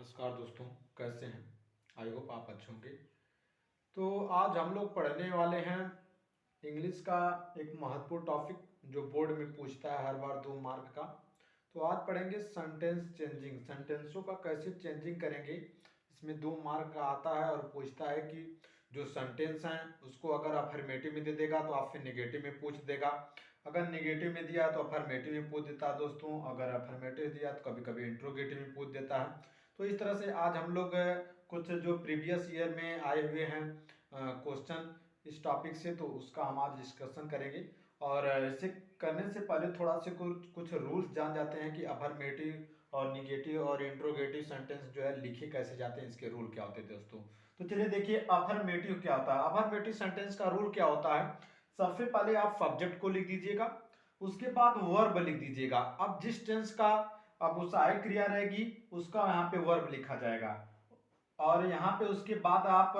नमस्कार दोस्तों, कैसे हैं? आई होप आप अच्छे होंगे। तो आज हम लोग पढ़ने वाले हैं इंग्लिश का एक महत्वपूर्ण टॉपिक जो बोर्ड में पूछता है हर बार 2 मार्क का। तो आज पढ़ेंगे सेंटेंस चेंजिंग, सेंटेंसों का कैसे चेंजिंग करेंगे। इसमें 2 मार्क का आता है और पूछता है कि जो सेंटेंस हैं उसको अगर अफर्मेटिव में दे देगा तो आपसे नेगेटिव में पूछ देगा। अगर नेगेटिव में दिया तो अफर्मेटिव में पूछ देता है दोस्तों, अगर अफर्मेटिव दिया तो कभी कभी इंट्रोगेटिव में पूछ देता है। तो इस तरह से आज हम लोग कुछ जो प्रीवियस ईयर में आए हुए हैं क्वेश्चन इस टॉपिक से, तो उसका हम आज डिस्कशन करेंगे। और इसे करने से पहले थोड़ा से कुछ कुछ रूल्स जान जाते हैं कि अफर्मेटिव और निगेटिव और इंट्रोगेटिव सेंटेंस जो है लिखे कैसे जाते हैं, इसके रूल क्या होते हैं दोस्तों। तो चलिए देखिए अफर्मेटिव क्या होता है। अफर्मेटिव सेंटेंस का रूल क्या होता है, सबसे पहले आप सब्जेक्ट को लिख दीजिएगा, उसके बाद वर्ब लिख दीजिएगा। अब जिस टेंस का अब वो सहायक क्रिया रहेगी उसका यहाँ पे वर्ब लिखा जाएगा, और यहाँ पे उसके बाद आप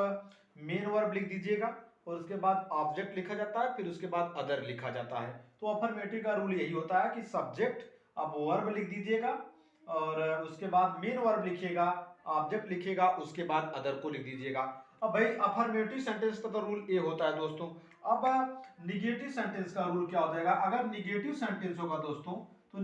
मेन वर्ब लिख दीजिएगा, और उसके बाद ऑब्जेक्ट लिखा जाता है, फिर उसके बाद अदर लिखा जाता है। तो अफर्मेटिव का रूल यही होता है कि सब्जेक्ट आप वर्ब लिख दीजिएगा, और उसके बाद मेन वर्ब लिखिएगा, ऑब्जेक्ट लिखिएगा, उसके बाद अदर को लिख दीजिएगा। अब भाई अफर्मेटिव सेंटेंस का तो रूल ए होता है दोस्तों। अब निगेटिव सेंटेंस का रूल क्या हो जाएगा। अगर निगेटिव सेंटेंस होगा दोस्तों, तो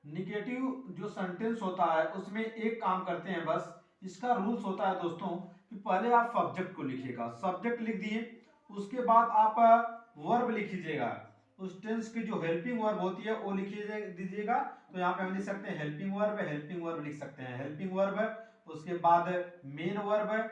निगेटिव जो सेंटेंस होता है उसमें एक काम करते हैं, बस इसका रूल्स होता है दोस्तों कि पहले आप सब्जेक्ट को लिखिएगा, सब्जेक्ट लिख दिए, उसके बाद आप वर्ब लिख दीजिएगा। उस टेंस की जो हेल्पिंग वर्ब होती है वो लिख दीजिएगा। तो यहाँ पे हम लिख सकते हैं हेल्पिंग वर्ब लिख सकते हैं, हेल्पिंग वर्ब, उसके बाद मेन वर्ब,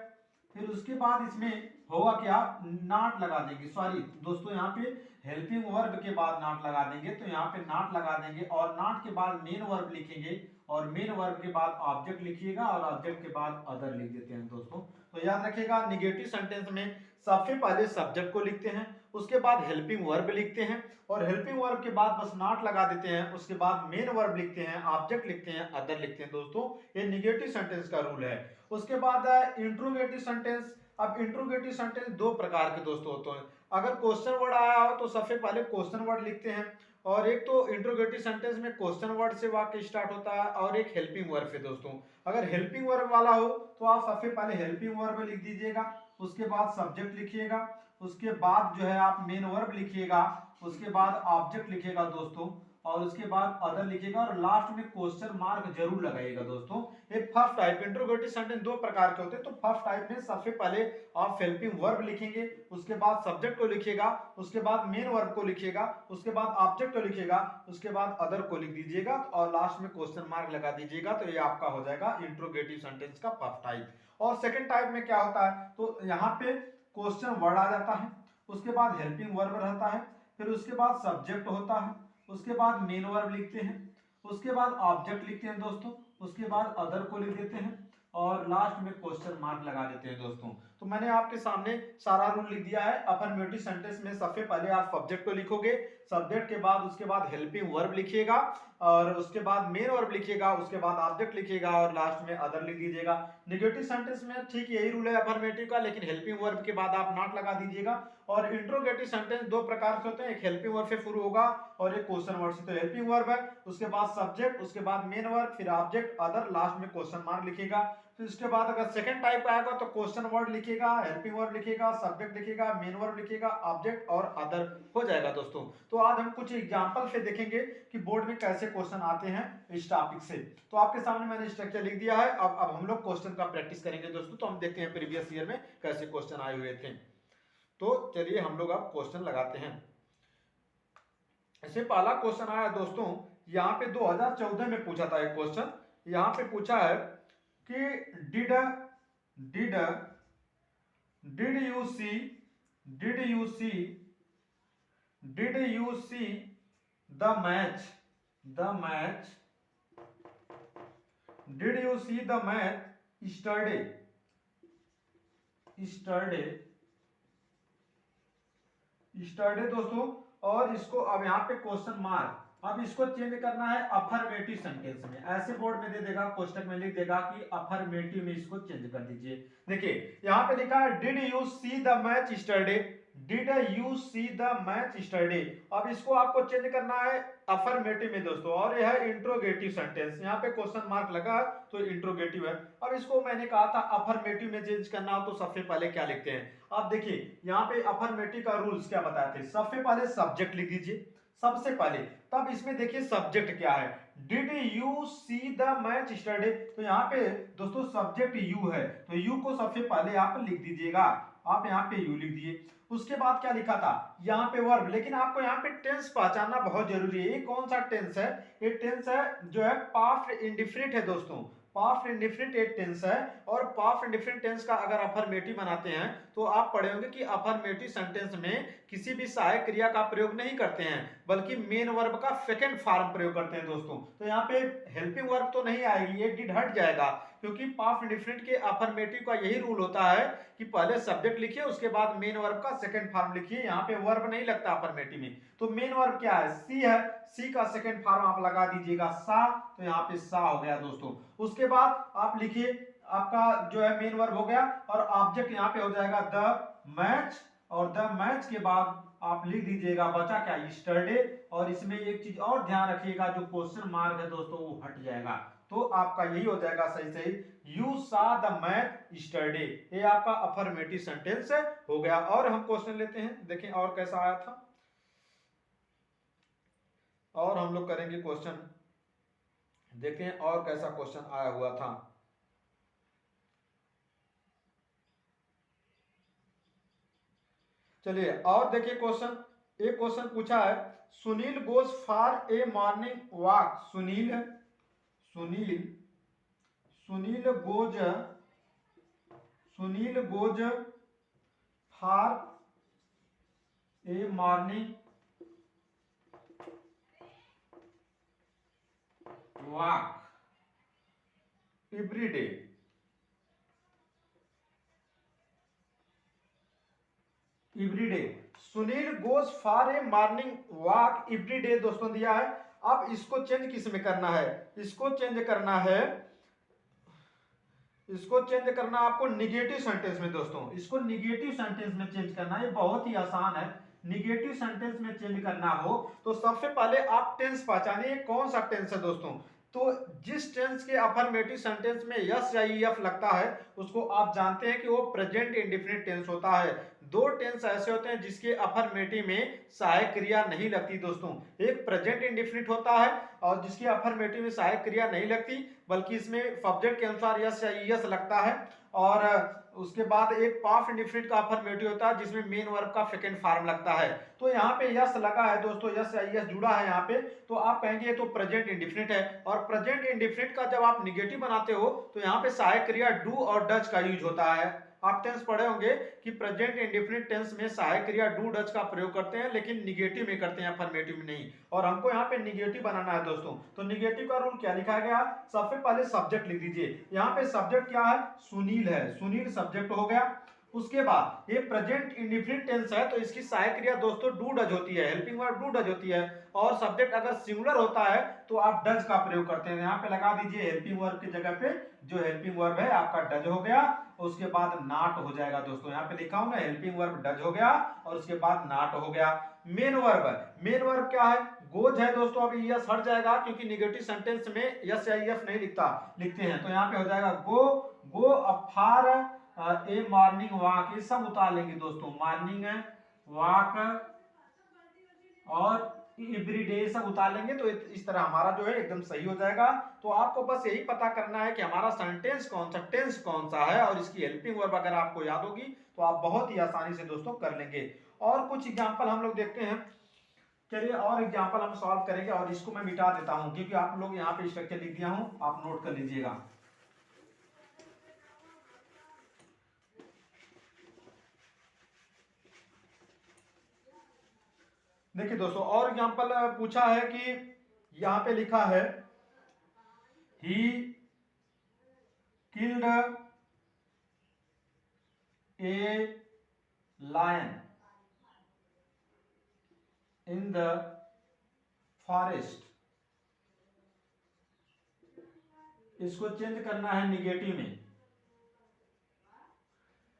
फिर उसके बाद इसमें होगा क्या, नॉट लगा देंगे। सॉरी दोस्तों, यहाँ पे हेल्पिंग वर्ब के बाद नॉट लगा देंगे, तो यहाँ पे नॉट लगा देंगे और नॉट के बाद मेन वर्ब लिखेंगे, और मेन वर्ब के बाद ऑब्जेक्ट लिखिएगा, और ऑब्जेक्ट के बाद अदर लिख देते हैं दोस्तों। तो याद रखिएगा निगेटिव सेंटेंस में सबसे पहले सब्जेक्ट को लिखते हैं, उसके बाद हेल्पिंग वर्ब लिखते हैं, और हेल्पिंग वर्ब के बाद बस नॉट लगा देते हैं, उसके बाद मेन वर्ब लिखते हैं, ऑब्जेक्ट लिखते हैं, अदर लिखते हैं दोस्तों। ये निगेटिव सेंटेंस का रूल है। उसके बाद इंट्रोगेटिव सेंटेंस। अब इंट्रोगेटिव सेंटेंस 2 प्रकार के दोस्तों होते हैं। अगर क्वेश्चन वर्ड आया हो तो सबसे पहले क्वेश्चन वर्ड लिखते हैं, और एक तो इंट्रोगेटिव सेंटेंस में क्वेश्चन वर्ड से वाक्य स्टार्ट होता है, और एक हेल्पिंग वर्ब से दोस्तों। अगर हेल्पिंग वर्ब वाला हो तो आप सबसे पहले हेल्पिंग वर्ब लिख दीजिएगा, उसके बाद सब्जेक्ट लिखिएगा, उसके बाद जो है आप मेन वर्ब लिखिएगा, उसके बाद ऑब्जेक्ट लिखिएगा दोस्तों, और उसके बाद अदर लिखिएगा, और लास्ट में क्वेश्चन मार्क जरूर लगाइएगा दोस्तों। ये फर्स्ट टाइप इंट्रोगेटिव सेंटेंस 2 प्रकार के होते हैं। तो फर्स्ट टाइप में सबसे पहले आप हेल्पिंग वर्ब लिखेंगे, उसके बाद सब्जेक्ट को लिखिएगा, उसके बाद मेन वर्ब को लिखिएगा, उसके बाद ऑब्जेक्ट को लिखिएगा, उसके बाद अदर को लिख दीजिएगा, और लास्ट में क्वेश्चन मार्क लगा दीजिएगा। तो ये आपका हो जाएगा इंट्रोगेटिव सेंटेंस का फर्स्ट टाइप। और सेकंड टाइप में क्या होता है, तो यहाँ पे क्वेश्चन वर्ड आ जाता है, उसके बाद हेल्पिंग वर्ब रहता है, फिर उसके बाद सब्जेक्ट होता है, उसके बाद मेन वर्ब लिखते हैं, उसके बाद ऑब्जेक्ट लिखते हैं दोस्तों, उसके बाद अदर को लिख देते हैं, और लास्ट में क्वेश्चन मार्क लगा देते हैं दोस्तों। तो मैंने आपके सामने सारा रूल लिख दिया है। अफर्मेटिव सेंटेंस में सबसे पहले आप सब्जेक्ट को लिखोगे, सब्जेक्ट के बाद उसके बाद हेल्पिंग वर्ब लिखिएगा, और उसके बाद मेन वर्ब लिखिएगा, उसके बाद ऑब्जेक्ट लिखिएगा, और लास्ट में अदर लिख दीजिएगा। नेगेटिव सेंटेंस में ठीक यही रूल है अफर्मेटिव का, लेकिन हेल्पिंग वर्ब के बाद आप नॉट लगा दीजिएगा। और इंट्रोगेटिव सेंटेंस 2 प्रकार से होते हैं, एक हेल्पिंग वर्ब से शुरू होगा और एक क्वेश्चन वर्ड से। तो हेल्पिंग वर्ब है, उसके बाद सब्जेक्ट, उसके बाद मेन वर्ब, फिर ऑब्जेक्ट, अदर, लास्ट में क्वेश्चन मार्क लिखिएगा। तो इसके बाद अगर सेकंड टाइप आएगा तो क्वेश्चन वर्ड लिखिएगा, हेल्पिंग वर्ब लिखिएगा, सब्जेक्ट लिखिएगा, मेन वर्ब लिखिएगा, ऑब्जेक्ट और अदर हो जाएगा दोस्तों। तो आज हम कुछ एग्जांपल से देखेंगे कि बोर्ड में कैसे क्वेश्चन आते हैं इस टॉपिक से। तो आपके सामने मैंने स्ट्रक्चर लिख दिया है। अब हम लोग क्वेश्चन का प्रैक्टिस करेंगे दोस्तों। तो हम देखते हैं प्रीवियस ईयर में कैसे क्वेश्चन आए हुए थे। तो चलिए हम लोग अब क्वेश्चन लगाते हैं। ऐसे पहला क्वेश्चन आया दोस्तों, यहाँ पे 2014 में पूछा था एक क्वेश्चन। यहाँ पे पूछा है कि did did did you see did you see did you see the match the match did you see the match yesterday yesterday yesterday दोस्तों। और इसको अब यहाँ पे क्वेश्चन मार्क, अब इसको चेंज करना है अफर्मेटिव सेंटेंस में। ऐसे बोर्ड में दे देगा, कोष्टक में लिख देगा कि अफर्मेटिव में इसको चेंज कर दीजिए। देखिए यहाँ पे लिखा है did you see the match yesterday, did you see the match yesterday. अब इसको आपको चेंज करना है अफर्मेटिव में दोस्तों, और यह है इंट्रोगेटिव सेंटेंस, यहाँ पे क्वेश्चन मार्क लगा तो इंट्रोगेटिव है। अब इसको मैंने कहा था अफर्मेटिव में चेंज करना हो तो सबसे पहले क्या लिखते हैं। अब देखिए यहाँ पे अफर्मेटिव का रूल्स क्या बताते हैं। सबसे पहले सब्जेक्ट लिख दीजिए सबसे पहले, तब इसमें देखिए सब्जेक्ट क्या है, did you see the match yesterday. तो यहाँ पे दोस्तों सब्जेक्ट यू है, तो यू को सबसे पहले आप लिख दीजिएगा, आप यहाँ पे यू लिख दिए। उसके बाद क्या लिखा था यहाँ पे वर्ब, लेकिन आपको यहाँ पे टेंस पहचानना बहुत जरूरी है। ये कौन सा टेंस है, ये टेंस है जो है पास्ट इंडिफिनिट है दोस्तों, पास्ट इंडिफिनिट एक टेंस है। और पास्ट इंडिफिनिट टेंस का अगर अफर्मेटिव बनाते हैं तो आप पढ़े होंगे कि अफर्मेटिव सेंटेंस में किसी भी सहायक क्रिया का प्रयोग नहीं करते हैं, बल्कि मेन वर्ब का सेकंड फॉर्म प्रयोग करते हैं दोस्तों। तो यहाँ पे हेल्पिंग वर्ब तो नहीं आएगी, ये डिड हट जाएगा, क्योंकि पास्ट इंडिफिनिट के अफर्मेटिव का यही रूल होता है कि पहले सब्जेक्ट लिखिए उसके बाद मेन वर्ब का सेकंड फॉर्म लिखिए। यहाँ पे वर्ब नहीं लगता अफर्मेटिव में। तो मेन वर्ब क्या है, सी है, सी का सेकंड फॉर्म आप लगा दीजिएगा सा, तो यहाँ पे सा हो गया दोस्तों। उसके बाद आप लिखिए आपका जो है मेन वर्ब हो गया, और ऑब्जेक्ट यहाँ पे हो जाएगा द मैच, और द मैच के बाद आप लिख दीजिएगा बचा क्या, स्टरडे। और इसमें एक चीज और ध्यान रखिएगा, जो क्वेश्चन मार्क है दोस्तों वो हट जाएगा, तो आपका यही हो जाएगा सही सही, यू सा द मैच स्टरडे। ये आपका अफर्मेटिव सेंटेंस हो गया। और हम क्वेश्चन लेते हैं, देखें और कैसा आया था, और हम लोग करेंगे क्वेश्चन, देखें और कैसा क्वेश्चन आया हुआ था। चलिए और देखिए क्वेश्चन, एक क्वेश्चन पूछा है, Sunil goes for a morning walk. Sunil Sunil Sunil goes Sunil goes for a morning walk every day. Everyday, Sunil goes for a morning walk everyday दोस्तों दिया है। अब इसको चेंज किस में करना है, इसको चेंज करना है, इसको चेंज करना आपको निगेटिव सेंटेंस में दोस्तों, इसको निगेटिव सेंटेंस में चेंज करना है। ये बहुत ही आसान है, निगेटिव सेंटेंस में चेंज करना हो तो सबसे पहले आप टेंस पहचानिए कौन सा टेंस है दोस्तों। तो जिस टेंस के अफर्मेटिव सेंटेंस में यस या ईएफ लगता है उसको आप जानते हैं कि वो प्रेजेंट इंडेफिनिट टेंस होता है। दो टेंस ऐसे होते हैं जिसके अफर्मेटिव में सहायक क्रिया नहीं लगती दोस्तों, एक प्रेजेंट इंडेफिनिट होता है और जिसकी अफर्मेटिव में सहायक क्रिया नहीं लगती, बल्कि इसमें सब्जेक्ट के अनुसार यस या ईएस लगता है। और उसके बाद एक पास्ट इंडेफिनिट का अफर्मेटिव होता है जिसमें मेन वर्ब का सेकंड फॉर्म लगता है। तो यहाँ पे यस लगा है दोस्तों, यस या ईएस जुड़ा है यहाँ पे, तो आप कहेंगे ये तो प्रेजेंट इंडेफिनिट है। और प्रेजेंट इंडेफिनिट का जब आप निगेटिव बनाते हो तो यहाँ पे सहायक क्रिया डू और डज का यूज होता है। आप टेंस पढ़े होंगे कि प्रेजेंट इंडेफिनिट टेंस में सहायक क्रिया डू डज का प्रयोग करते हैं, लेकिन निगेटिव में करते हैं, अफर्मेटिव में नहीं। और हमको यहाँ पे निगेटिव बनाना है दोस्तों, तो निगेटिव का रूल क्या लिखा गया, सबसे पहले सब्जेक्ट लिख दीजिए। यहाँ पे सब्जेक्ट क्या है, सुनील है, सुनील सब्जेक्ट हो गया। उसके बाद ये प्रेजेंट इंडेफिनिट टेंस है तो इसकी सहायक क्रिया दोस्तों डू डज होती है, हेल्पिंग वर्ब डू डज होती है। और सब्जेक्ट अगर सिंगुलर होता है तो आप डज का प्रयोग करते हैं। यहाँ पे लगा दीजिए हेल्पिंग वर्ब की जगह पे जो हेल्पिंग वर्ब है आपका डज हो गया, उसके बाद नाट हो जाएगा दोस्तों। यहाँ पे लिखा हूं ना, हेल्पिंग वर्ब डज हो गया और उसके बाद नाट हो गया। मेन वर्ब है, मेन वर्ब क्या है, गोज है दोस्तों। अभी यस हट जाएगा क्योंकि निगेटिव सेंटेंस में यस या ईएफ नहीं लिखते हैं, तो यहाँ पे हो जाएगा गो अफार ए मॉर्निंग वॉक, ये सब उतार लेंगे दोस्तों, मॉर्निंग वॉक और एवरीडे सब उतार लेंगे, तो इस तरह हमारा जो है एकदम सही हो जाएगा। तो आपको बस यही पता करना है कि हमारा सेंटेंस कौन सा, टेंस कौन सा है, और इसकी हेल्पिंग वर्ब अगर आपको याद होगी तो आप बहुत ही आसानी से दोस्तों कर लेंगे। और कुछ एग्जांपल हम लोग देखते हैं, चलिए और एग्जांपल हम सॉल्व करेंगे। और इसको मैं मिटा देता हूं क्योंकि आप लोग यहाँ पे स्ट्रक्चर लिख दिया हूं, आप नोट कर लीजिएगा। देखिए दोस्तों और एग्जांपल पूछा है कि यहां पे लिखा है he killed a lion in the forest. इसको चेंज करना है निगेटिव में।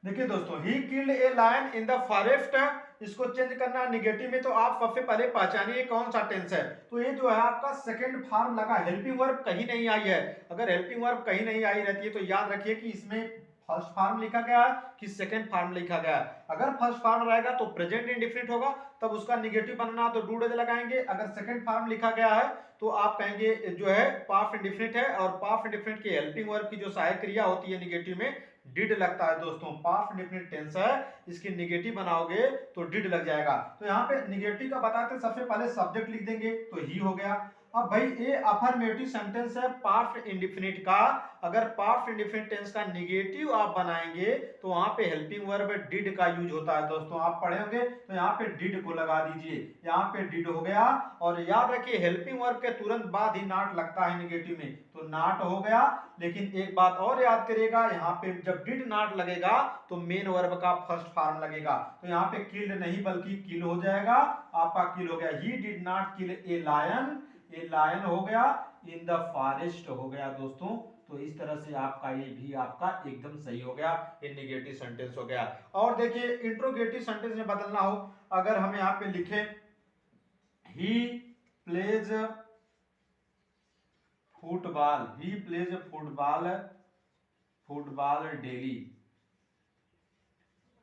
देखिए दोस्तों, he killed a lion in the forest, इसको चेंज करना है निगेटिव में, तो आप सबसे पहले पहचानिए कौन सा टेंस है। तो ये जो है आपका सेकंड फॉर्म लगा, हेल्पिंग वर्ब कहीं नहीं आई है। अगर हेल्पिंग वर्ब कहीं नहीं आई रहती है तो याद रखिए कि इसमें फर्स्ट फॉर्म लिखा गया है कि सेकंड फॉर्म लिखा गया है। अगर फर्स्ट फॉर्म रहेगा तो प्रेजेंट इंडेफिनिट होगा, तब उसका निगेटिव बनना तो डू डज लगाएंगे। अगर सेकंड फॉर्म लिखा गया है तो आप कहेंगे जो है पास्ट इंडेफिनिट है, और पास्ट इंडेफिनिट की हेल्पिंग वर्ब की जो सहायक क्रिया होती है निगेटिव में डिड लगता है दोस्तों। पास्ट इंडेफिनिट टेंस है, इसकी निगेटिव बनाओगे तो डिड लग जाएगा। तो यहाँ पे निगेटिव का बताते सबसे पहले सब्जेक्ट लिख देंगे तो ही हो गया। अब भाई ये अफर्मेटिव सेंटेंस है पास्ट इंडेफिनिट का, अगर पास्ट इंडेफिनिट टेंस का निगेटिव आप बनाएंगे तो वहां पे हेल्पिंग वर्ब डिड का यूज होता है दोस्तों। आप पढ़े होंगे तो यहाँ पे डिड को लगा दीजिए, यहाँ पे डिड हो गया। और याद रखिए हेल्पिंग वर्ब के तुरंत बाद ही नॉट लगता है निगेटिव में, तो नॉट हो गया। लेकिन एक बात और याद करिएगा, यहाँ पे जब डिड नॉट लगेगा तो मेन वर्ब का फर्स्ट फॉर्म लगेगा, तो यहाँ पे किल्ड नहीं बल्कि किल हो जाएगा। आपका किल हो गया, he did not kill a lion, a lion हो गया, इन द फॉरेस्ट हो गया दोस्तों। तो इस तरह से आपका ये भी आपका एकदम सही हो गया, ये नेगेटिव सेंटेंस हो गया। और देखिए इंट्रोगेटिव सेंटेंस में बदलना हो, अगर हम यहाँ पे लिखे he plays football, he plays football, football daily,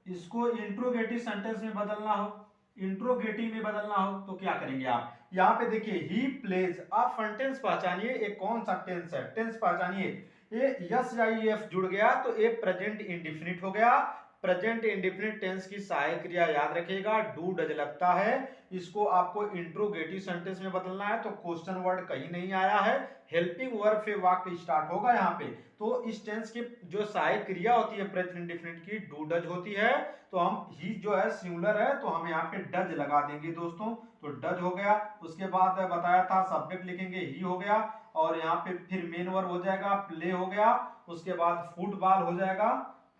इसको इंट्रोगेटिव सेंटेंस में बदलना हो, इंट्रोगेटिव में बदलना हो तो क्या करेंगे आप। यहाँ पे देखिए ही प्लेज, आप फ्रंट टेंस पहचानिए एक कौन सा टेंस है, टेंस पहचानिए। ये यस या एफ जुड़ गया तो ये प्रेजेंट इंडेफिनिट हो गया। प्रेजेंट इंडेफिनिट टेंस की सहायक क्रिया याद रखिएगा डू डज लगता है। इसको आपको इंट्रोगेटिव सेंटेंस में बदलना है तो क्वेश्चन वर्ड कहीं नहीं आया है, हेल्पिंग वर्ब से वाक्य स्टार्ट होगा यहाँ पे। तो इस टेंस की जो सहायक क्रिया होती है प्रेजेंट इंडेफिनिट की डू डज होती है, तो हम ही जो है सिंगुलर है तो हम यहाँ पे डज लगा देंगे दोस्तों, तो डज हो गया। उसके बाद बताया था सब्जेक्ट लिखेंगे ही हो गया, और यहाँ पे फिर मेन वर्ब हो जाएगा प्ले हो गया, उसके बाद फुटबॉल हो जाएगा,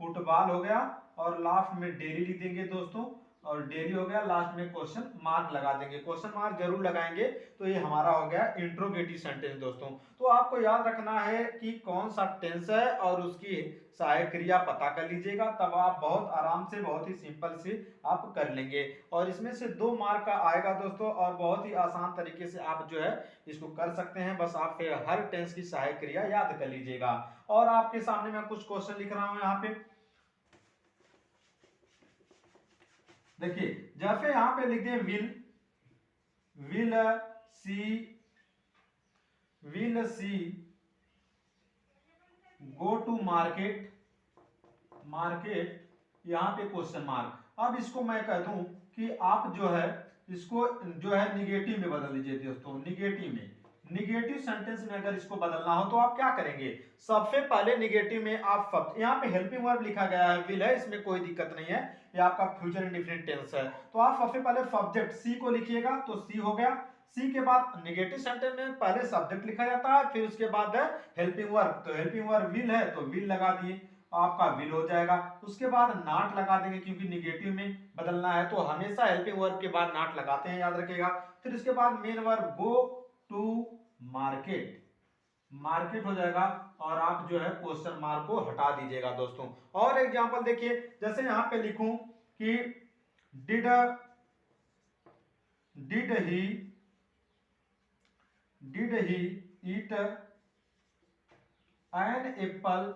फुटबॉल हो गया, और लास्ट में डेली लिख देंगे दोस्तों, और डेली हो गया, लास्ट में क्वेश्चन मार्क लगा देंगे, क्वेश्चन मार्क जरूर लगाएंगे। तो ये हमारा हो गया इंट्रोगेटिव सेंटेंस दोस्तों। तो आपको याद रखना है कि कौन सा टेंस है और उसकी सहायक क्रिया पता कर लीजिएगा, तब आप बहुत आराम से बहुत ही सिंपल से आप कर लेंगे। और इसमें से 2 मार्क का आएगा दोस्तों, और बहुत ही आसान तरीके से आप जो है इसको कर सकते हैं। बस आप हर टेंस की सहायक क्रिया याद कर लीजिएगा। और आपके सामने मैं कुछ क्वेश्चन लिख रहा हूं यहाँ पे, देखिए जैसे यहां पे लिख दिए will she go to market, market यहां पे क्वेश्चन मार्क। अब इसको मैं कह दूं कि आप जो है इसको जो है निगेटिव में बदल दीजिए दोस्तों, निगेटिव में, निगेटिव सेंटेंस में अगर इसको बदलना हो तो आप क्या करेंगे। सबसे पहले निगेटिव में आप यहाँ पे हेल्पिंग वर्ब लिखा गया है विल है, इसमें कोई दिक्कत नहीं है, ये आपका फ्यूचर इंडेफिनिट टेंस है। तो आप सबसे पहले सब्जेक्ट सी को लिखिएगा, तो सी हो गया। सी के बाद निगेटिव सेंटेंस में पहले सब्जेक्ट लिखा जाता है, फिर उसके बाद है हेल्पिंग वर्ब, तो हेल्पिंग वर्ब विल है तो विल लगा दिए, आपका विल हो जाएगा। उसके बाद नॉट लगा देंगे क्योंकि निगेटिव में बदलना है तो हमेशा हेल्पिंग वर्ब के बाद नॉट लगाते हैं, याद रखिएगा। फिर उसके बाद main verb go to market, market हो जाएगा, और आप जो है क्वेश्चन मार्क को हटा दीजिएगा दोस्तों। और एग्जांपल देखिए, जैसे यहां पे लिखूं कि did he eat an apple,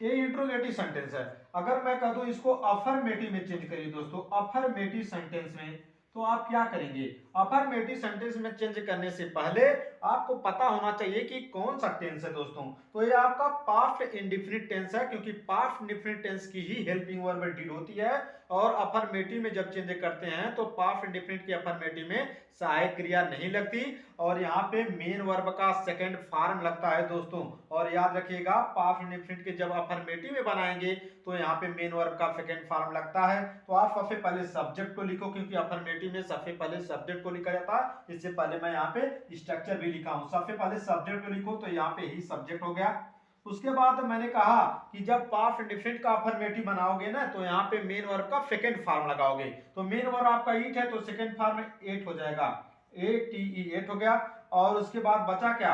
ये इंट्रोगेटिव सेंटेंस है। अगर मैं कह दूं इसको अफर्मेटिव में चेंज करिए दोस्तों, अफर्मेटिव सेंटेंस में, तो आप क्या करेंगे। अफर्मेटिव सेंटेंस में चेंज करने से पहले आपको पता होना चाहिए कि कौन सा टेंस है दोस्तों। तो ये आपका पास्ट इंडेफिनिट टेंस है, क्योंकि पास्ट इंडेफिनिट टेंस की ही हेल्पिंग वर्ब डिड होती है, और अफर्मेटिव में जब चेंज करते हैं तो पास्ट इंडेफिनिट की अफर्मेटिव में सहायक क्रिया नहीं लगती, और यहाँ पे मेन वर्ब का सेकंड फॉर्म लगता है दोस्तों। और याद रखिएगा पास्ट इंडेफिनिट के जब अफर्मेटिव में बनाएंगे तो यहाँ पे मेन वर्ब का सेकंड फॉर्म लगता है। तो आप सबसे पहले सब्जेक्ट को लिखो, क्योंकि अफर्मेटिव में सबसे पहले सब्जेक्ट को लिखा जाता है। इससे पहले मैं यहाँ पे स्ट्रक्चर भी लिखा हूं, सबसे पहले सब्जेक्ट को लिखो, तो यहाँ पे ही सब्जेक्ट हो गया। उसके बाद मैंने कहा कि जब पास्ट इंडेफिनिट का अफर्मेटिव बनाओगे ना तो यहाँ पे मेन वर्ब का सेकंड फॉर्म लगाओगे, तो मेन वर्ब आपका ईट है तो सेकंड फॉर्म एट हो जाएगा, ATE 8 हो गया। और उसके बाद बचा क्या,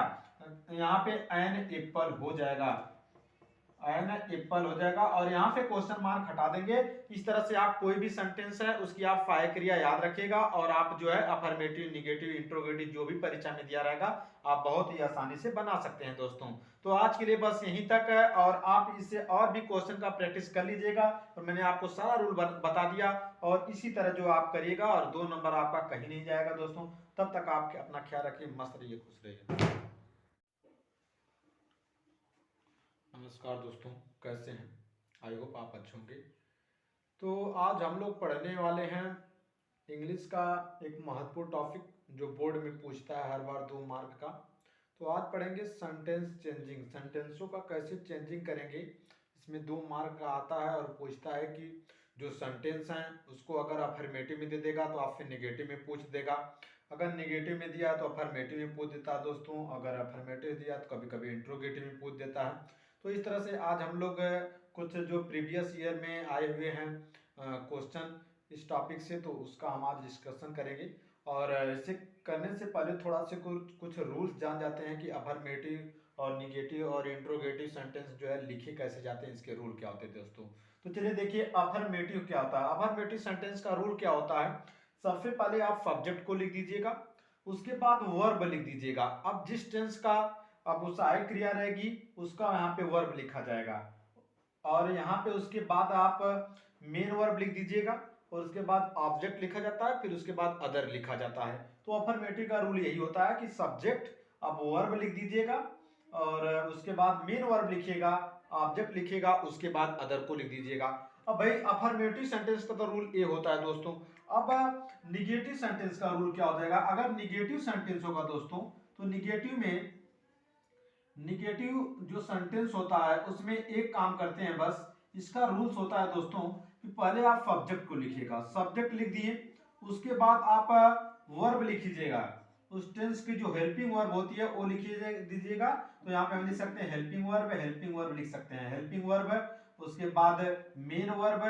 यहाँ पे एन एप्पल हो जाएगा, एन एप्पल हो जाएगा और यहाँ पे क्वेश्चन मार्क हटा देंगे। इस तरह से आप कोई भी सेंटेंस है उसकी आप फाय क्रिया याद रखिएगा और आप जो है अफर्मेटिव, निगेटिव, इंट्रोगेटिव जो भी परीक्षा में दिया रहेगा आप बहुत ही आसानी से बना सकते हैं दोस्तों। तो आज के लिए बस यहीं तक है और आप इससे और भी क्वेश्चन का प्रैक्टिस कर लीजिएगा और मैंने आपको सारा रूल बता दिया और इसी तरह जो आप करिएगा और 2 नंबर आपका कहीं नहीं जाएगा दोस्तों। तब तक आप अपना ख्याल रखिए, मस्त रहिए, खुश रहिए। नमस्कार दोस्तों, कैसे हैं? आई होप आप अच्छे होंगे। तो आज हम लोग पढ़ने वाले हैं इंग्लिश का एक महत्वपूर्ण टॉपिक जो बोर्ड में पूछता है हर बार 2 मार्क का। तो आज पढ़ेंगे सेंटेंस चेंजिंग, सेंटेंसों का कैसे चेंजिंग करेंगे। इसमें 2 मार्क का आता है और पूछता है कि जो सेंटेंस हैं उसको अगर अफर्मेटिव में दे देगा तो आपसे नेगेटिव में पूछ देगा, अगर नेगेटिव में दिया तो अफर्मेटिव में पूछ देता है दोस्तों, अगर अफर्मेटिव दिया तो कभी कभी इंट्रोगेटिव में पूछ देता है। तो इस तरह से आज हम लोग कुछ जो प्रीवियस ईयर में आए हुए हैं क्वेश्चन इस टॉपिक से, तो उसका हम आज डिस्कशन करेंगे। और इसे करने से पहले थोड़ा से कुछ रूल्स जान जाते हैं कि अफर्मेटिव और निगेटिव और इंट्रोगेटिव सेंटेंस जो है लिखे कैसे जाते हैं, इसके रूल क्या होते हैं दोस्तों। तो चलिए देखिए अफर्मेटिव क्या होता है। अफर्मेटिव सेंटेंस का रूल क्या होता है, सबसे पहले आप सब्जेक्ट को लिख दीजिएगा, उसके बाद वर्ब लिख दीजिएगा। अब जिस टेंस का अब वो सहायक क्रिया रहेगी उसका यहाँ पे वर्ब लिखा जाएगा और यहाँ पे उसके बाद आप मेन वर्ब लिख दीजिएगा और उसके बाद ऑब्जेक्ट लिखा जाता है, फिर उसके बाद अदर लिखा जाता है। तो अफर्मेटिव का रूल यही होता है कि सब्जेक्ट अब वर्ब लिख दीजिएगा और उसके बाद मेन वर्ब लिखिएगा, ऑब्जेक्ट लिखिएगा, उसके बाद अदर को लिख दीजिएगा। अब भाई अफर्मेटिव सेंटेंस का तो रूल ए होता है दोस्तों। अब निगेटिव सेंटेंस का रूल क्या हो जाएगा, अगर निगेटिव सेंटेंस होगा दोस्तों तो निगेटिव जो सेंटेंस होता है उसमें एक काम करते हैं बस, इसका रूल्स होता है दोस्तों कि पहले आप सब्जेक्ट को लिखिएगा, सब्जेक्ट लिख दिए, उसके बाद आप वर्ब लिख दीजिएगा, उस टेंस की जो हेल्पिंग वर्ब होती है वो लिख दीजिएगा। तो यहाँ पे हम लिख सकते हैं हेल्पिंग वर्ब लिख सकते हैं, हेल्पिंग वर्ब, उसके बाद मेन वर्ब,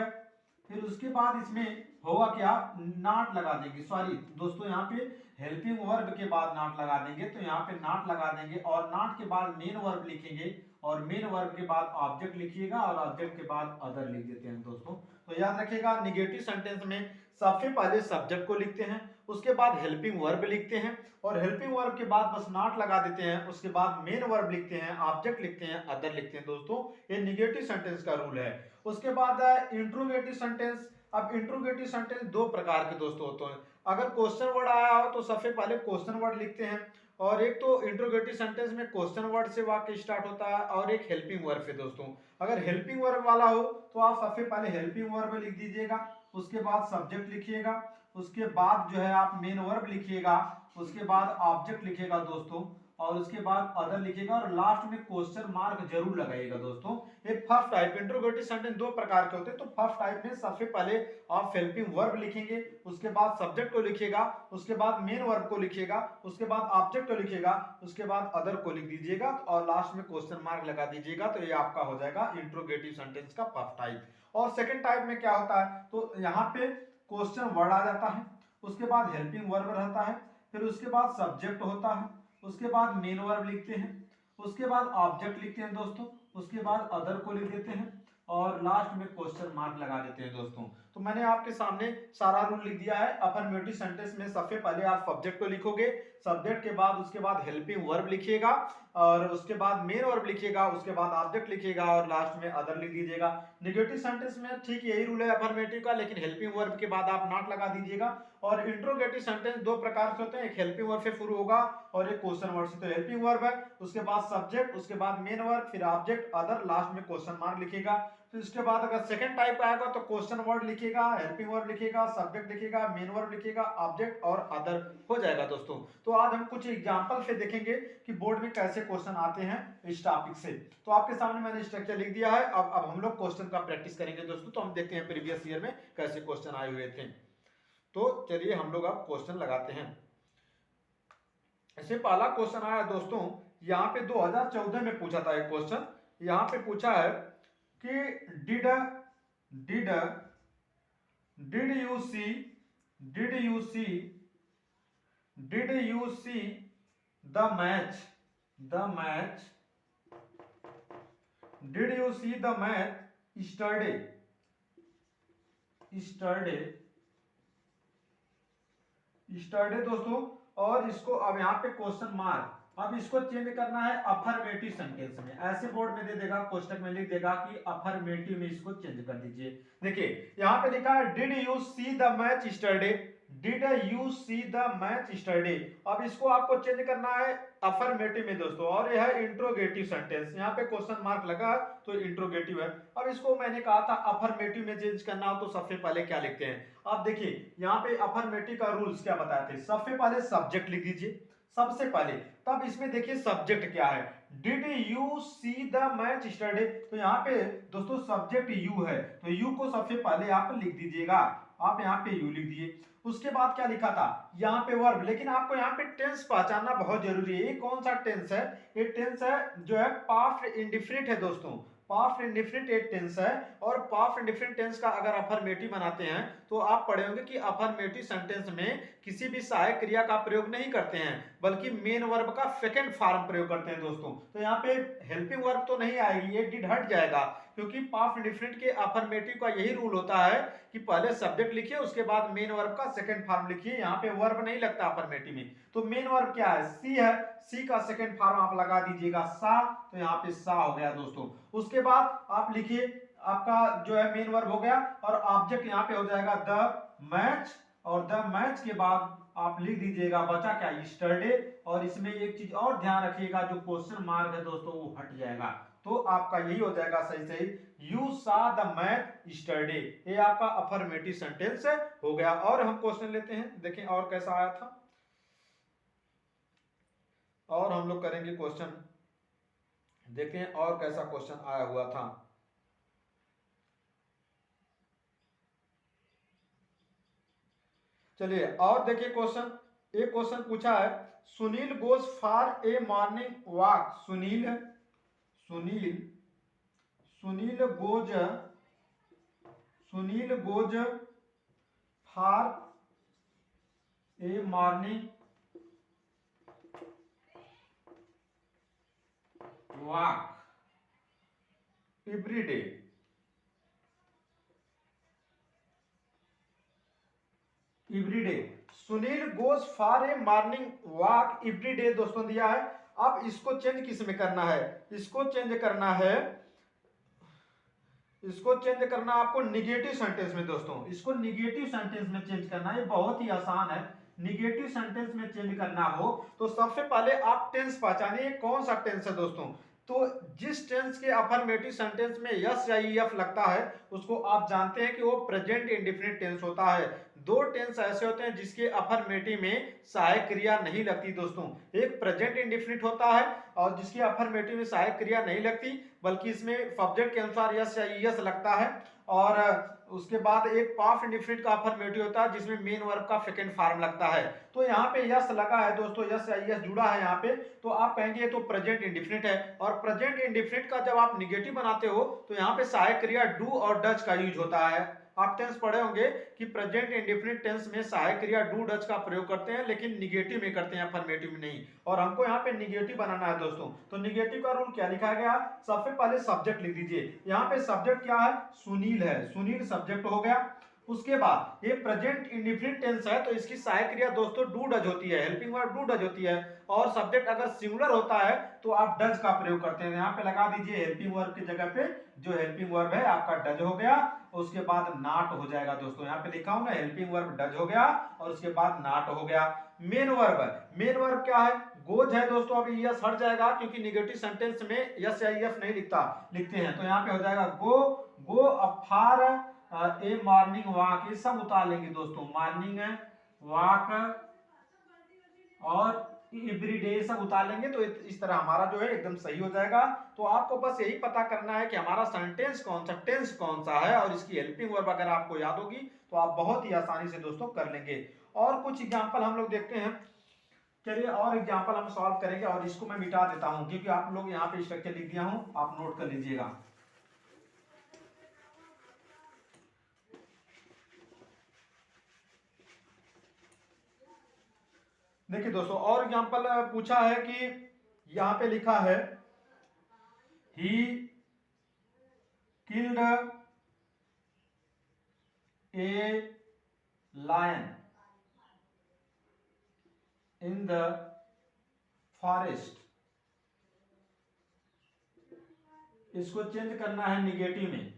फिर उसके बाद इसमें होगा क्या, नॉट लगा देंगे। सॉरी दोस्तों, यहाँ पे हेल्पिंग वर्ब के बाद नॉट लगा देंगे, तो यहाँ पे नॉट लगा देंगे और नॉट के बाद मेन वर्ब लिखेंगे और मेन वर्ब के बाद ऑब्जेक्ट लिखिएगा और ऑब्जेक्ट के बाद अदर लिख देते हैं दोस्तों। तो याद रखिएगा निगेटिव सेंटेंस में सबसे पहले सब्जेक्ट को लिखते हैं, उसके बाद हेल्पिंग वर्ब लिखते हैं और हेल्पिंग वर्ब के बाद बस नॉट लगा देते हैं, उसके बाद मेन वर्ब लिखते हैं, ऑब्जेक्ट लिखते हैं, अदर लिखते हैं दोस्तों। ये निगेटिव सेंटेंस का रूल है। उसके बाद इंट्रोगेटिव सेंटेंस। अब इंट्रोगेटिव सेंटेंस 2 प्रकार के दोस्तों होते हैं। अगर क्वेश्चन वर्ड आया हो तो सबसे पहले क्वेश्चन वर्ड लिखते हैं और एक तो इंट्रोगेटिव सेंटेंस में क्वेश्चन वर्ड से वाक्य स्टार्ट होता है और एक हेल्पिंग वर्ब से दोस्तों। अगर हेल्पिंग वर्ब वाला हो तो आप सबसे पहले हेल्पिंग वर्ब लिख दीजिएगा, उसके बाद सब्जेक्ट लिखिएगा, उसके बाद जो है आप मेन वर्ब लिखिएगा, उसके बाद ऑब्जेक्ट लिखिएगा दोस्तों और उसके बाद अदर लिखिएगा और लास्ट में क्वेश्चन मार्क जरूर लगाइएगा दोस्तों। ये फर्स्ट टाइप इंट्रोगेटिव सेंटेंस 2 प्रकार के होते हैं। तो फर्स्ट टाइप में सबसे पहले आप हेल्पिंग वर्ब लिखेंगे, उसके बाद सब्जेक्ट को लिखिएगा, उसके बाद मेन वर्ब को लिखिएगा, उसके बाद ऑब्जेक्ट को लिखिएगा, उसके बाद अदर को लिख दीजिएगा और लास्ट में क्वेश्चन मार्क लगा दीजिएगा। तो ये आपका हो जाएगा इंट्रोगेटिव सेंटेंस का फर्स्ट टाइप। और सेकंड टाइप में क्या होता है, तो यहाँ पे क्वेश्चन वर्ड आ जाता है, उसके बाद हेल्पिंग वर्ब रहता है, फिर उसके बाद सब्जेक्ट होता है, उसके बाद मेन वर्ब लिखते हैं, उसके बाद ऑब्जेक्ट लिखते हैं दोस्तों, उसके बाद अदर को लिख देते हैं और लास्ट में क्वेश्चन मार्क लगा देते हैं दोस्तों। तो मैंने आपके सामने सारा रूल लिख दिया है। अफर्मेटिव सेंटेंस में सबसे पहले आप सब्जेक्ट को लिखोगे, सब्जेक्ट के बाद उसके बाद हेल्पिंग वर्ब लिखिएगा और उसके बाद मेन वर्ब लिखिएगा, उसके बाद ऑब्जेक्ट लिखिएगा और लास्ट में अदर लिख दीजिएगा। नेगेटिव सेंटेंस में ठीक यही रूल है अफर्मेटिव का, लेकिन हेल्पिंग वर्ब के बाद आप नॉट लगा दीजिएगा। और इंट्रोगेटिव सेंटेंस 2 प्रकार से होते हैं, एक हेल्पिंग वर्ब से शुरू होगा और एक क्वेश्चन वर्ड से। तो हेल्पिंग वर्ब है, उसके बाद सब्जेक्ट, उसके बाद मेन वर्ब, फिर ऑब्जेक्ट, अदर, लास्ट में क्वेश्चन मार्क लिखिएगा। तो इसके बाद अगर सेकंड टाइप आएगा तो क्वेश्चन वर्ड लिखिएगा, हेल्पिंग वर्ब लिखिएगा, सब्जेक्ट लिखिएगा, मेन वर्ब लिखिएगा, ऑब्जेक्ट और अदर हो जाएगा दोस्तों। तो आज हम कुछ एग्जांपल से देखेंगे कि बोर्ड में कैसे क्वेश्चन आते हैं इस टॉपिक से। तो आपके सामने मैंने स्ट्रक्चर लिख दिया है। अब हम लोग क्वेश्चन का प्रैक्टिस करेंगे दोस्तों। तो हम देखते हैं प्रीवियस ईयर में कैसे क्वेश्चन आए हुए थे। तो चलिए हम लोग अब क्वेश्चन लगाते हैं। ऐसे पहला क्वेश्चन आया दोस्तों, यहाँ पे 2014 में पूछा था एक क्वेश्चन। यहाँ पे पूछा है कि did you see the match did you see the match yesterday, yesterday, yesterday दोस्तों। और इसको अब यहाँ पे क्वेश्चन मार्क, अब इसको चेंज करना है अफर्मेटिव सेंटेंस में। ऐसे बोर्ड में दे देगा, कोष्टक में लिख देगा कि अफर्मेटिव में इसको चेंज कर दीजिए। देखिए यहाँ पे लिखा है did you see the match yesterday, did you see the match yesterday. अब इसको आपको चेंज करना है अफर्मेटिव में दोस्तों, और यह है इंट्रोगेटिव सेंटेंस। यहाँ पे क्वेश्चन मार्क लगा तो इंट्रोगेटिव है। अब इसको मैंने कहा था अफर्मेटिव में चेंज करना हो तो सबसे पहले क्या लिखते हैं। अब देखिए यहाँ पे अफर्मेटिव का रूल्स क्या बताते हैं। सबसे पहले सब्जेक्ट लिख दीजिए सबसे पहले, तब इसमें देखिए सब्जेक्ट क्या है, did you see the match yesterday. तो यहाँ पे दोस्तों सब्जेक्ट यू है, तो यू को सबसे पहले आप लिख दीजिएगा, आप यहाँ पे यू लिख दिए। उसके बाद क्या लिखा था, यहाँ पे वर्ब, लेकिन आपको यहाँ पे टेंस पहचानना बहुत जरूरी है। ये कौन सा टेंस है, ये टेंस है जो है पास्ट इंडिफिनिट है दोस्तों, पास्ट इंडिफिनिट एक टेंस है। और पास्ट इंडिफिनिट टेंस का अगर अफर्मेटिव बनाते हैं तो आप पढ़े होंगे कि अफर्मेटिव सेंटेंस में किसी भी सहायक क्रिया का प्रयोग नहीं करते हैं, बल्कि मेन वर्ब का सेकंड फॉर्म प्रयोग करते हैं दोस्तों। तो यहाँ पे हेल्पिंग वर्ब तो नहीं आएगी, ये डिड हट जाएगा, क्योंकि पास्ट इंडिफिनिट के अफर्मेटिव का यही रूल होता है कि पहले सब्जेक्ट लिखिए, उसके बाद मेन वर्ब का सेकंड फॉर्म लिखिए। यहाँ पे वर्ब नहीं लगता अफर्मेटिव में। तो मेन वर्ब क्या है, सी है, सी का सेकंड फॉर्म आप लगा दीजिएगा सा, तो यहाँ पे सा हो गया दोस्तों। उसके बाद आप लिखिए, आपका जो है मेन वर्ब हो गया, और ऑब्जेक्ट यहाँ पे हो जाएगा द मैच, और द मैच के बाद आप लिख दीजिएगा बचा क्या, स्टरडे। और इसमें एक चीज और ध्यान रखिएगा, जो क्वेश्चन मार्क है दोस्तों वो हट जाएगा, तो आपका यही हो जाएगा सही सही, यू सा द मैच स्टरडे। ये आपका अफर्मेटिव सेंटेंस हो गया। और हम क्वेश्चन लेते हैं, देखें और कैसा आया था, और हम लोग करेंगे क्वेश्चन, देखें और कैसा क्वेश्चन आया हुआ था। चलिए और देखिए क्वेश्चन, एक क्वेश्चन पूछा है, Sunil goes for a morning walk, Sunil Sunil Sunil goes, Sunil goes for a morning walk every day. Everyday, Sunil goes for a morning walk everyday दोस्तों दिया है। अब इसको चेंज किस में करना है, इसको चेंज करना है, इसको चेंज करना आपको निगेटिव सेंटेंस में दोस्तों, इसको निगेटिव सेंटेंस में चेंज करना है। ये बहुत ही आसान है, निगेटिव सेंटेंस में चेंज करना हो तो सबसे पहले आप टेंस पहचानिए कौन सा टेंस है दोस्तों। तो जिस टेंस के अफर्मेटिव सेंटेंस में यस या ईएफ लगता है उसको आप जानते हैं कि वो प्रेजेंट इंडेफिनिट टेंस होता है। दो टेंस ऐसे होते हैं जिसके अफर्मेटिव में सहायक क्रिया नहीं लगती दोस्तों, एक प्रेजेंट इंडेफिनिट होता है और जिसकी अफर्मेटिव में सहायक क्रिया नहीं लगती, बल्कि इसमें सब्जेक्ट के अनुसार यस या ईएस लगता है। और उसके बाद एक पास्ट इंडेफिनिट का अफर्मेटिव होता है जिसमें मेन वर्ब का सेकंड फॉर्म लगता है। तो यहाँ पे यस लगा है दोस्तों, यस या ईएस जुड़ा है यहाँ पे, तो आप कहेंगे तो प्रेजेंट इंडेफिनिट है। और प्रेजेंट इंडेफिनिट का जब आप निगेटिव बनाते हो तो यहाँ पे सहायक क्रिया डू और डज का यूज होता है। आप टेंस पढ़े होंगे कि प्रेजेंट इंडेफिनिट टेंस में सहायक क्रिया डू डज का प्रयोग करते हैं, लेकिन निगेटिव में करते हैं, अफर्मेटिव में नहीं। और हमको यहाँ पे निगेटिव बनाना है दोस्तों, तो निगेटिव का रूल क्या लिखा गया, सबसे पहले सब्जेक्ट लिख दीजिए। यहाँ पे सब्जेक्ट क्या है, सुनील है, सुनील सब्जेक्ट हो गया। उसके बाद ये प्रेजेंट इंडेफिनिट टेंस है तो इसकी सहायक क्रिया दोस्तों डू डज होती है, हेल्पिंग वर्ब डू डज होती है। और सब्जेक्ट अगर सिंगुलर होता है तो आप डज का प्रयोग करते हैं। यहाँ पे लगा दीजिए हेल्पिंग वर्ब की जगह पे जो हेल्पिंग वर्ब है आपका डज हो गया, उसके बाद नॉट हो जाएगा दोस्तों। यहाँ पे लिखा हूं ना, हेल्पिंग वर्ब डज हो गया और उसके बाद नॉट हो गया। मेन वर्ब, मेन वर्ब क्या है, गोज है दोस्तों। अभी यस हट जाएगा क्योंकि निगेटिव सेंटेंस में यस या ईएफ नहीं लिखते हैं, तो यहाँ पे हो जाएगा go, go for a morning walk, ये सब उतार लेंगे दोस्तों, मॉर्निंग वॉक और एवरीडे सब उतार लेंगे, तो इस तरह हमारा जो है एकदम सही हो जाएगा। तो आपको बस यही पता करना है कि हमारा सेंटेंस कौन सा, टेंस कौन सा है, और इसकी हेल्पिंग वर्ब अगर आपको याद होगी तो आप बहुत ही आसानी से दोस्तों कर लेंगे। और कुछ एग्जांपल हम लोग देखते हैं, चलिए और एग्जांपल हम सॉल्व करेंगे। और इसको मैं मिटा देता हूं क्योंकि आप लोग यहाँ पे स्ट्रक्चर लिख दिया हूं, आप नोट कर लीजिएगा। देखिए दोस्तों और एग्जांपल पूछा है कि यहाँ पे लिखा है he killed a lion in the forest, इसको चेंज करना है निगेटिव में।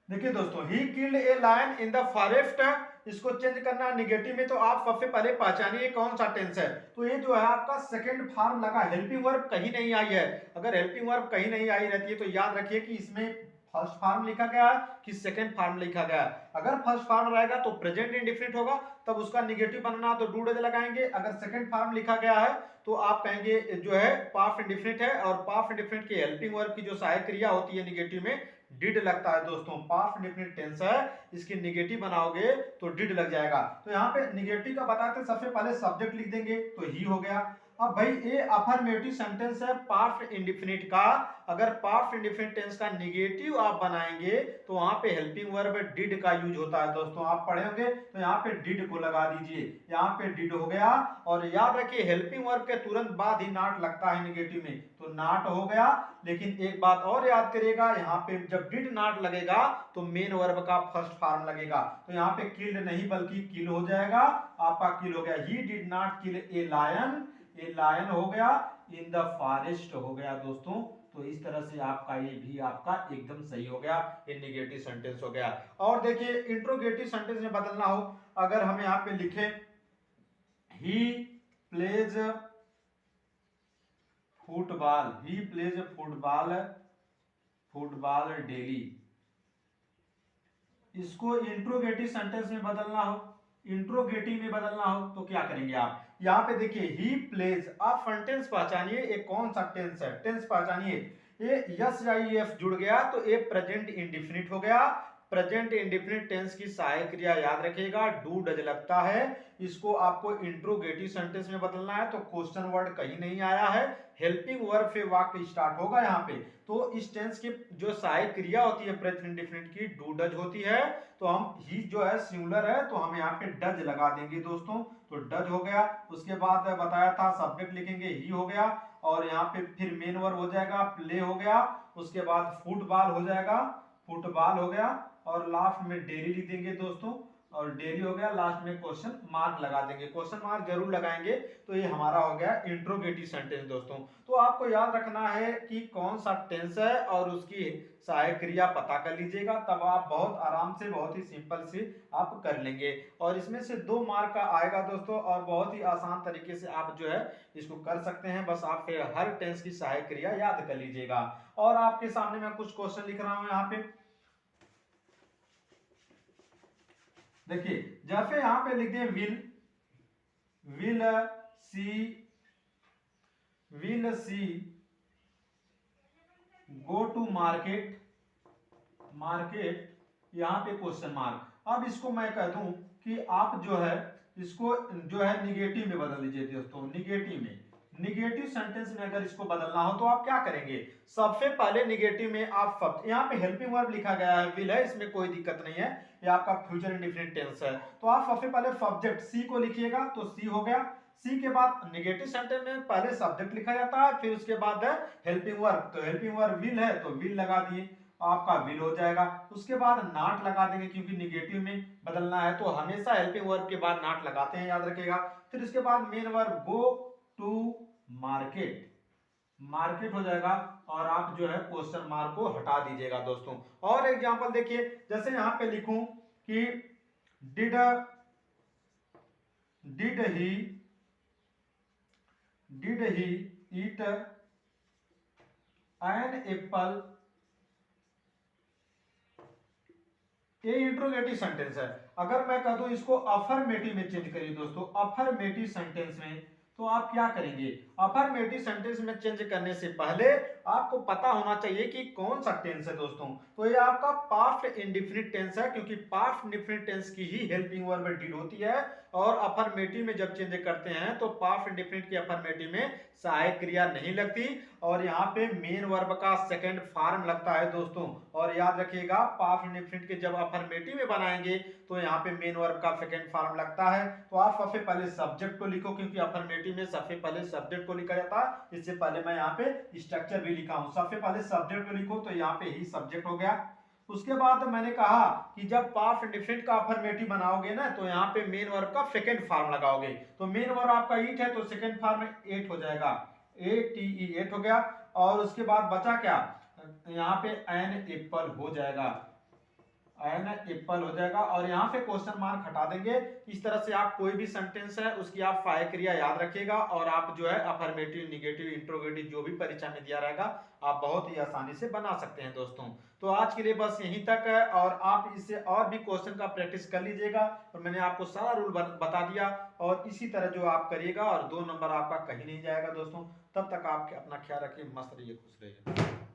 देखिए दोस्तों, he killed a lion in the forest, इसको चेंज करना है निगेटिव में। तो आप सबसे पहले पहचानिए कौन सा टेंस है। तो ये जो है आपका सेकंड फॉर्म लगा, हेल्पिंग वर्ब कहीं नहीं आई है। अगर हेल्पिंग वर्ब कहीं नहीं आई रहती है तो याद रखिए कि इसमें फर्स्ट फॉर्म लिखा गया है कि सेकंड फॉर्म लिखा गया है। अगर फर्स्ट फॉर्म रहेगा तो प्रेजेंट इंडिफिनिट होगा, तब उसका निगेटिव बनना तो डू डज लगाएंगे। अगर सेकंड फॉर्म लिखा गया है तो आप कहेंगे जो है पास्ट इंडिफिनिट है, और पास्ट इंडिफिनिट की हेल्पिंग वर्ब की जो सहायक क्रिया होती है निगेटिव में डिड लगता है दोस्तों। पास्ट इंडिफिनिट टेंस है, इसकी निगेटिव बनाओगे तो डिड लग जाएगा। तो यहाँ पे निगेटिव का बताते सबसे पहले सब्जेक्ट लिख देंगे तो ही हो गया। अब भाई ये अफर्मेटिव सेंटेंस है पास्ट इंडिफिनिट का, अगर पास्ट इंडिफिनिट टेंस का निगेटिव आप बनाएंगे तो वहां पे हेल्पिंग वर्ब डिड का यूज होता है दोस्तों। आप पढ़े होंगे तो यहाँ पे डिड को लगा दीजिए, यहाँ पे डिड हो गया। और याद रखिए हेल्पिंग वर्ब के तुरंत बाद ही नॉट लगता है निगेटिव में, तो नॉट हो गया। लेकिन एक बात और याद करिएगा, यहाँ पे जब डिड नॉट लगेगा तो मेन वर्ब का फर्स्ट फॉर्म लगेगा। तो यहाँ पे किल्ड नहीं बल्कि किल हो जाएगा, आपका किल हो गया। He did not kill a lion, a lion हो गया, इन द फॉरेस्ट हो गया दोस्तों। तो इस तरह से आपका ये भी आपका एकदम सही हो गया, ये निगेटिव सेंटेंस हो गया। और देखिए इंट्रोगेटिव सेंटेंस में बदलना हो, अगर हम यहाँ पे लिखे he plays football, he plays football, football daily, इसको इंट्रोगेटिव सेंटेंस में बदलना हो, इंट्रोगेटिव में बदलना हो तो क्या करेंगे आप। यहाँ पे देखिए ही प्लेज, आप फ्रंट टेंस पहचानिए ये कौन सा टेंस है, टेंस पहचानिए। ये यस या एफ जुड़ गया तो ये प्रेजेंट इंडिफिनिट हो गया। प्रेजेंट इंडिफिनिट टेंस की सहायक क्रिया याद रखिएगा डू डज लगता है। इसको आपको इंट्रोगेटिव सेंटेंस में बदलना है तो क्वेश्चन वर्ड कहीं नहीं आया है, हेल्पिंग वर्ब से वाक्य स्टार्ट होगा यहाँ पे। तो इस टेंस की जो सहायक क्रिया होती है प्रेजेंट इंडिफिनिट की डू डज होती है। तो हम ही जो है सिंगुलर है तो हम यहाँ पे डज लगा देंगे दोस्तों, तो डज हो गया। उसके बाद बताया था सब्जेक्ट लिखेंगे ही हो गया, और यहाँ पे फिर मेन वर्ब हो जाएगा प्ले हो गया। उसके बाद फुटबॉल हो जाएगा, फुटबॉल हो गया, और लास्ट में डेली लिख देंगे दोस्तों, और डेली हो गया। लास्ट में क्वेश्चन मार्क लगा देंगे, क्वेश्चन मार्क जरूर लगाएंगे। तो ये हमारा हो गया इंट्रोगेटिव सेंटेंस दोस्तों। तो आपको याद रखना है कि कौन सा टेंस है और उसकी सहायक क्रिया पता कर लीजिएगा, तब आप बहुत आराम से बहुत ही सिंपल से आप कर लेंगे। और इसमें से 2 मार्क का आएगा दोस्तों, और बहुत ही आसान तरीके से आप जो है इसको कर सकते हैं। बस आप हर टेंस की सहायक क्रिया याद कर लीजिएगा। और आपके सामने मैं कुछ क्वेश्चन लिख रहा हूं यहाँ पे, देखिए जैसे यहां पे लिख दें will she go to market, यहां पे क्वेश्चन मार्क। अब इसको मैं कह दूं कि आप जो है इसको जो है निगेटिव में बदल दीजिए दोस्तों। निगेटिव में, निगेटिव सेंटेंस में अगर इसको बदलना हो तो आप क्या करेंगे, सबसे पहले निगेटिव में आप यहाँ पे हेल्पिंग वर्ब लिखा गया है विल है, इसमें कोई दिक्कत नहीं है, ये आपका फ्यूचर इंडेफिनिट टेंस है। तो आप सबसे पहले सब्जेक्ट सी को लिखिएगा, तो सी हो गया। सी के बाद निगेटिव सेंटेंस में पहले सब्जेक्ट लिखा जाता है, फिर उसके बाद है हेल्पिंग वर्ब। तो हेल्पिंग वर्ब विल है तो विल लगा दिए, आपका विल हो जाएगा। उसके बाद नॉट लगा देंगे क्योंकि निगेटिव में बदलना है तो हमेशा हेल्पिंग वर्ब के बाद नॉट लगाते हैं, याद रखिएगा। फिर उसके बाद main verb go to market, market हो जाएगा, और आप जो है क्वेश्चन मार्क को हटा दीजिएगा दोस्तों। और एग्जांपल देखिए, जैसे यहां पे लिखूं कि did he eat an apple, ये इंट्रोगेटिव सेंटेंस है। अगर मैं कह दूं इसको अफर्मेटिव में चेंज करिए दोस्तों, अफर्मेटिव सेंटेंस में, तो आप क्या करेंगे, अफर्मेटिव सेंटेंस में चेंज करने से पहले आपको पता होना चाहिए कि कौन सा टेंस है दोस्तों। तो ये आपका पास्ट इंडेफिनिट टेंस है, क्योंकि पास्ट इंडेफिनिट टेंस की ही हेल्पिंग वर्ब डिड होती है। और अफर्मेटिव में जब चेंज करते हैं तो पास्ट इंडेफिनिट की अफर्मेटिव में सहायक क्रिया नहीं लगती, और यहाँ पे मेन वर्ब का सेकंड फॉर्म लगता है दोस्तों। और याद रखिएगा पास्ट इंडेफिनिट के जब अफर्मेटिव में बनाएंगे तो यहाँ पे मेन वर्ब का सेकंड फॉर्म लगता है। तो आप सबसे पहले सब्जेक्ट को लिखो, क्योंकि अफर्मेटिव अफर्मेटिव में सबसे पहले सब्जेक्ट को लिखा जाता है। इससे पहले मैं यहाँ पे स्ट्रक्चर भी लिखा हूँ। सबसे पहले सब्जेक्ट को लिखो, तो यहाँ पे ही सब्जेक्ट हो गया। उसके बाद मैंने कहा कि जब पास्ट इंडेफिनिट का अफर्मेटिव बनाओगे ना, तो यहाँ पे मेन वर्ब का सेकंड फॉर्म लगाओगे। तो मेन वर्ब आपका ईट है, तो सेकंड फॉर्म में एट हो जाएगा, ATE, एट हो गया। और उसके बाद बचा क्या, यहाँ पे एन एप्पल हो जाएगा, एन एप्पल हो जाएगा। और यहाँ से क्वेश्चन मार्क हटा देंगे। इस तरह से आप कोई भी सेंटेंस है उसकी आप फाय क्रिया याद रखिएगा, और आप जो है अफर्मेटिव, निगेटिव, इंट्रोगेटिव जो भी परीक्षा में दिया रहेगा आप बहुत ही आसानी से बना सकते हैं दोस्तों। तो आज के लिए बस यहीं तक है, और आप इससे और भी क्वेश्चन का प्रैक्टिस कर लीजिएगा। और मैंने आपको सारा रूल बता दिया, और इसी तरह जो आप करिएगा और 2 नंबर आपका कहीं नहीं जाएगा दोस्तों। तब तक आप अपना ख्याल रखिए, मस्त रहिए, खुश रहिए।